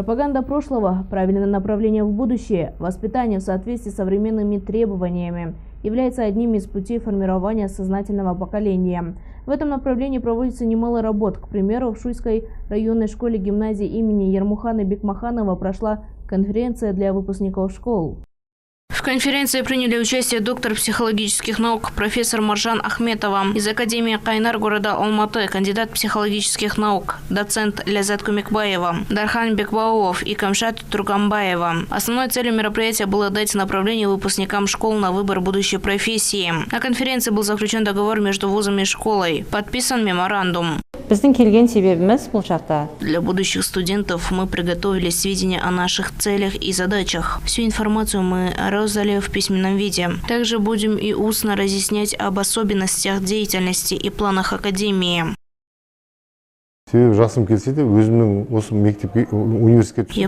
Пропаганда прошлого, правильное направление в будущее, воспитание в соответствии с современными требованиями является одним из путей формирования сознательного поколения. В этом направлении проводится немало работ. К примеру, в Шуйской районной школе-гимназии имени Ермухана Бекмаханова прошла конференция для выпускников школ. В конференции приняли участие доктор психологических наук профессор Маржан Ахметова из Академии Кайнар города Алматы, кандидат психологических наук, доцент Ляззат Кумекбаева, Дархан Бекбауов и Камшат Тургамбаева. Основной целью мероприятия было дать направление выпускникам школ на выбор будущей профессии. На конференции был заключен договор между вузами и школой, подписан меморандум. Для будущих студентов мы приготовили сведения о наших целях и задачах. Всю информацию мы роздали в письменном виде. Также будем и устно разъяснять об особенностях деятельности и планах академии. Я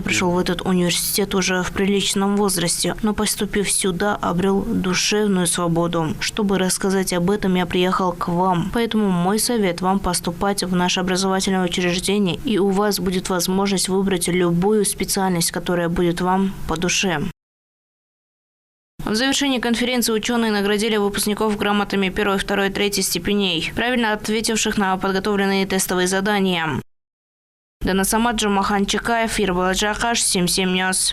пришел в этот университет уже в приличном возрасте, но поступив сюда, обрел душевную свободу. Чтобы рассказать об этом, я приехал к вам. Поэтому мой совет вам поступать в наше образовательное учреждение, и у вас будет возможность выбрать любую специальность, которая будет вам по душе. В завершении конференции ученые наградили выпускников грамотами 1, 2, 3 степеней, правильно ответивших на подготовленные тестовые задания. Дана Самаджо, Махан Чекаев, Ирбал Джакаш, 7 News.